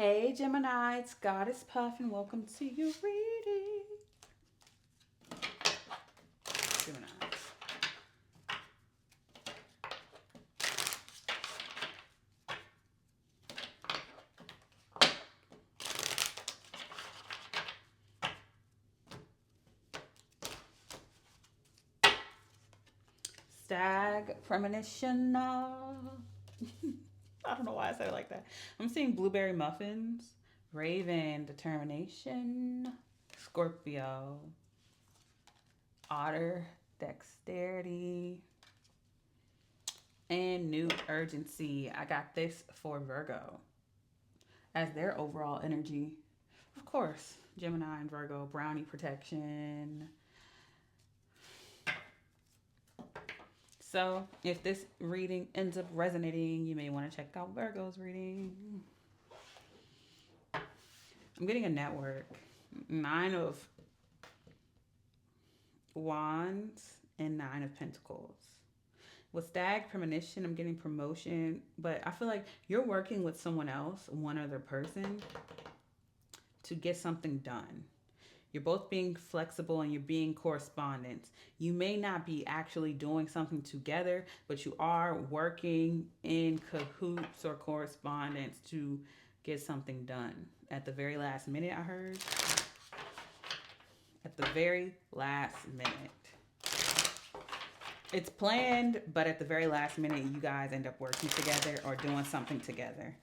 Hey Gemini, it's Goddess Puff and welcome to your reading. Gemini. Stag premonition. I don't know why I said it like that. I'm seeing blueberry muffins, raven determination, Scorpio, otter dexterity, and new urgency. I got this for Virgo as their overall energy. Of course, Gemini and Virgo, brownie protection. So, if this reading ends up resonating, you may want to check out Virgo's reading. I'm getting a network. Nine of Wands and Nine of Pentacles. With Stag premonition, I'm getting promotion, but I feel like you're working with someone else, one other person, to get something done. You're both being flexible and you're being correspondents. You may not be actually doing something together, but you are working in cahoots or correspondence to get something done. At the very last minute, I heard. At the very last minute. It's planned, but at the very last minute, you guys end up working together or doing something together.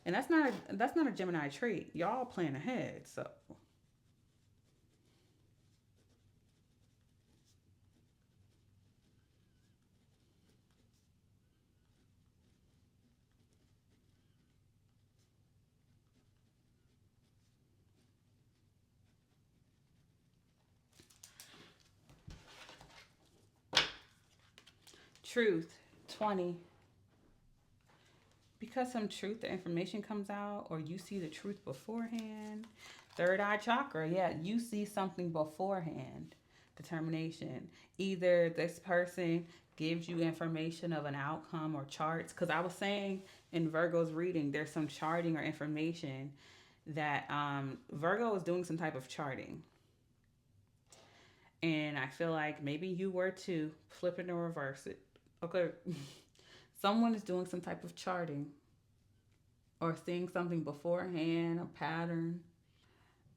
And that's not a Gemini trait. Y'all plan ahead, so truth 20. Because some truth, the information comes out, or you see the truth beforehand. Third eye chakra, yeah, you see something beforehand. Determination. Either this person gives you information of an outcome or charts. Because I was saying in Virgo's reading, there's some charting or information that Virgo is doing some type of charting. And I feel like maybe you were to flip it and reverse it. Okay. Someone is doing some type of charting or seeing something beforehand, a pattern,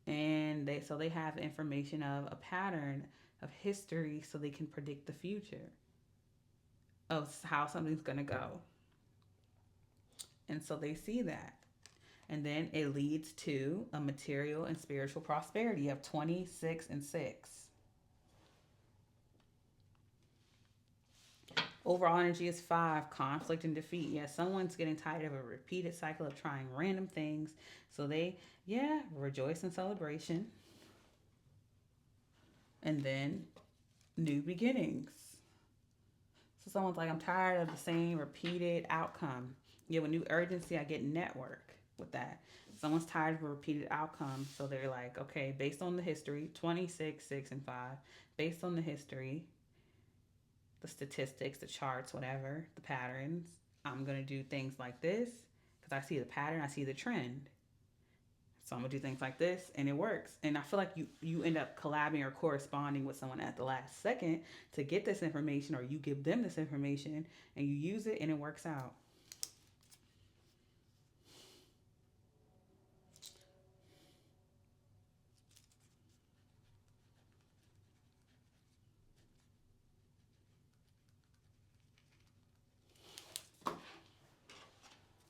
and they have information of a pattern of history so they can predict the future of how something's going to go. And so they see that. And then it leads to a material and spiritual prosperity of 26 and 6. Overall energy is 5, conflict and defeat. Yeah, someone's getting tired of a repeated cycle of trying random things. So they, yeah, rejoice in celebration. And then new beginnings. So someone's like, I'm tired of the same repeated outcome. Yeah, with new urgency, I get network with that. Someone's tired of a repeated outcome. So they're like, okay, based on the history, 26, 6, and 5, based on the history, the statistics, the charts, whatever, the patterns, I'm going to do things like this because I see the pattern, I see the trend. So I'm gonna do things like this, and it works. And I feel like you end up collabing or corresponding with someone at the last second to get this information, or you give them this information, and you use it, and it works out.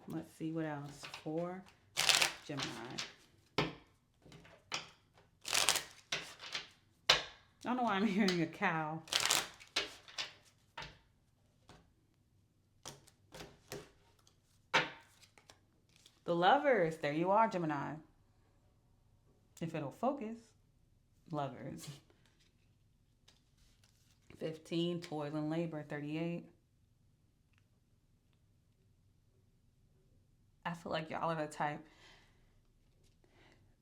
Let's see what else for Gemini. I don't know why I'm hearing a cow. The Lovers. There you are, Gemini. If it'll focus. Lovers. 15, toil and labor. 38. I feel like y'all are the type.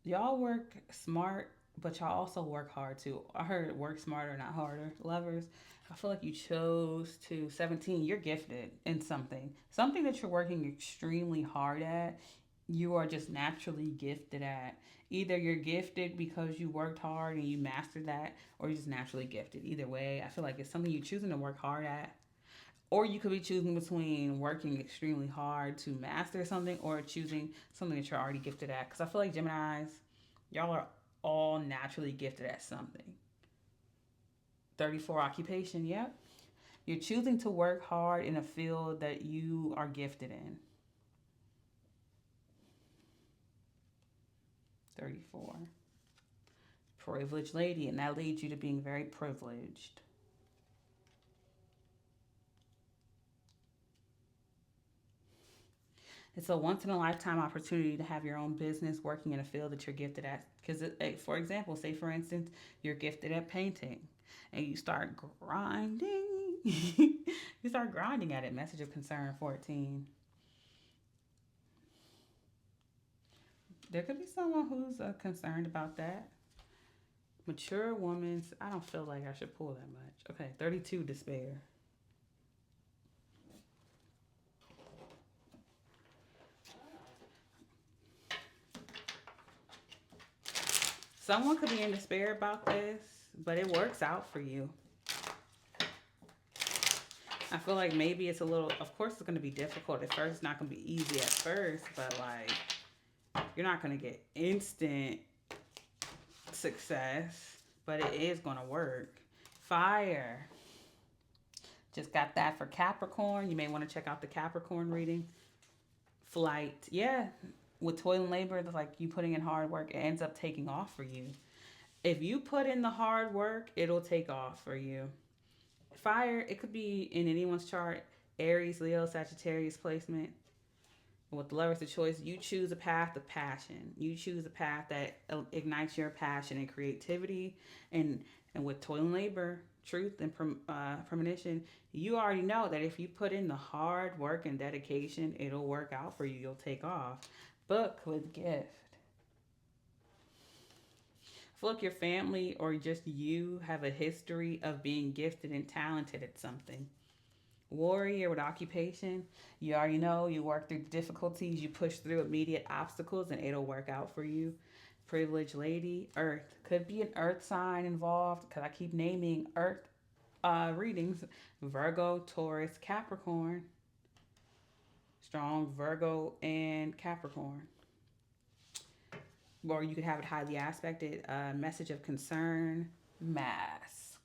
Y'all work smart but y'all also work hard too. I heard work smarter, not harder. Lovers, I feel like you chose to 17. You're gifted in something that you're working extremely hard at. You are just naturally gifted at. Either you're gifted because you worked hard and you mastered that, or you're just naturally gifted. Either way, I feel like it's something you're choosing to work hard at. Or you could be choosing between working extremely hard to master something or choosing something that you're already gifted at. Because I feel like Geminis, y'all are all naturally gifted at something. 34 occupation, yep. You're choosing to work hard in a field that you are gifted in. 34. Privileged lady, and that leads you to being very privileged. It's a once in a lifetime opportunity to have your own business working in a field that you're gifted at. Because, for example, say for instance, you're gifted at painting and you start grinding. You start grinding at it. Message of concern 14. There could be someone who's concerned about that. Mature woman's, I don't feel like I should pull that much. Okay, 32 despair. Someone could be in despair about this, but it works out for you. I feel like maybe it's a little, of course, it's going to be difficult at first. It's not going to be easy at first, but like, you're not going to get instant success, but it is going to work. Fire. Just got that for Capricorn. You may want to check out the Capricorn reading. Flight. Yeah, with toil and labor, it's like you putting in hard work, it ends up taking off for you. If you put in the hard work, it'll take off for you. Fire, it could be in anyone's chart. Aries, Leo, Sagittarius placement. With the lovers of choice, you choose a path of passion. You choose a path that ignites your passion and creativity. And with toil and labor, truth and premonition, you already know that if you put in the hard work and dedication, it'll work out for you. You'll take off. Book with gift. I feel like your family or just you have a history of being gifted and talented at something. Warrior with occupation, you already know you work through difficulties, you push through immediate obstacles, and it'll work out for you. Privileged lady, earth. Could be an earth sign involved because I keep naming earth readings. Virgo, Taurus, Capricorn. Strong Virgo and Capricorn. Or you could have it highly aspected. Message of concern, mask.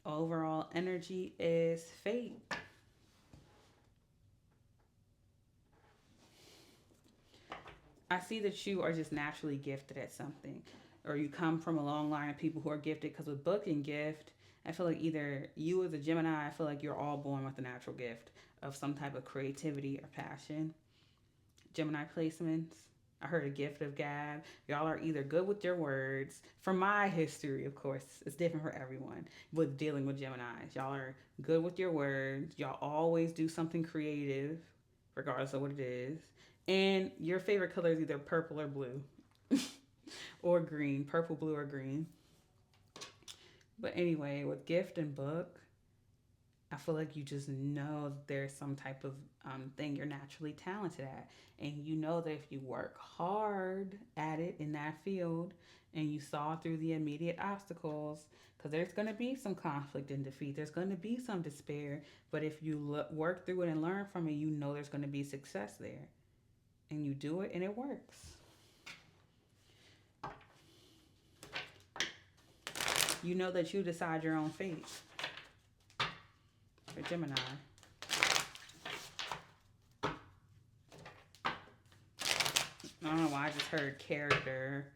Overall energy is fate. I see that you are just naturally gifted at something, or you come from a long line of people who are gifted. Because with book and gift, I feel like either you as a Gemini, I feel like you're all born with a natural gift of some type of creativity or passion. Gemini placements. I heard a gift of gab. Y'all are either good with your words. From my history, of course, it's different for everyone with dealing with Geminis. Y'all are good with your words. Y'all always do something creative, regardless of what it is. And your favorite color is either purple or blue or green, purple, blue, or green. But anyway, with gift and book, I feel like you just know that there's some type of thing you're naturally talented at. And you know that if you work hard at it in that field and you saw through the immediate obstacles, because there's going to be some conflict and defeat, there's going to be some despair. But if you work through it and learn from it, you know there's going to be success there. And you do it and it works. You know that you decide your own fate. For Gemini. I don't know why I just heard character.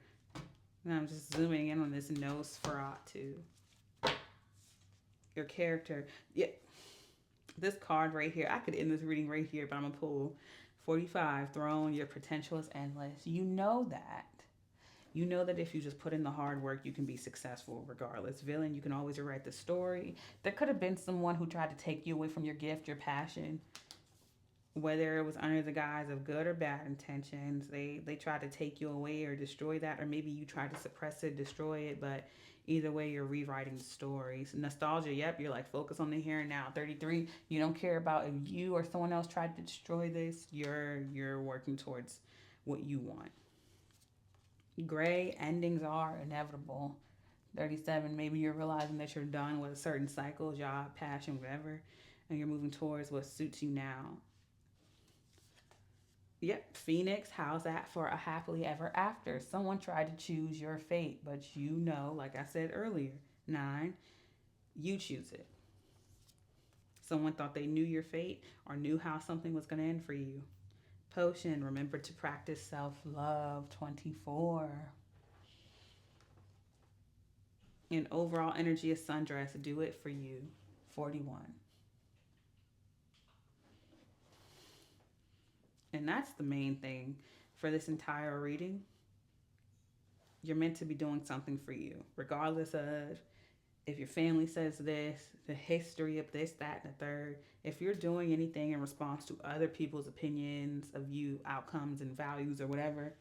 And I'm just zooming in on this Nosferatu. Your character. Yeah. This card right here. I could end this reading right here, but I'm going to pull 45. Throne. Your potential is endless. You know that. You know that if you just put in the hard work, you can be successful regardless. Villain, you can always rewrite the story. There could have been someone who tried to take you away from your gift, your passion. Whether it was under the guise of good or bad intentions, they tried to take you away or destroy that, or maybe you tried to suppress it, destroy it, but either way, you're rewriting the stories. Nostalgia, yep, you're like, focus on the here and now. 33, you don't care about if you or someone else tried to destroy this. You're working towards what you want. Gray, endings are inevitable. 37, maybe you're realizing that you're done with a certain cycle, job, passion, whatever, and you're moving towards what suits you now. Yep, Phoenix, how's that for a happily ever after? Someone tried to choose your fate, but you know, like I said earlier, 9, you choose it. Someone thought they knew your fate or knew how something was going to end for you. Potion, remember to practice self love, 24. And overall energy of sundress, do it for you, 41. And that's the main thing for this entire reading. You're meant to be doing something for you, regardless of if your family says this, the history of this, that, and the third. If you're doing anything in response to other people's opinions of you, outcomes, and values, or whatever,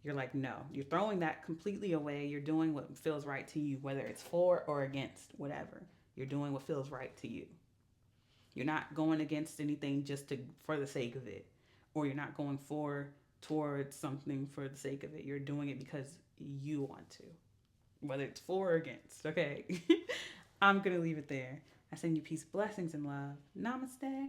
you're like, no. You're throwing that completely away. You're doing what feels right to you, whether it's for or against, whatever. You're doing what feels right to you. You're not going against anything just to for the sake of it, or you're not going for towards something for the sake of it. You're doing it because you want to, whether it's for or against. Okay, I'm gonna leave it there. I send you peace, blessings, and love. Namaste.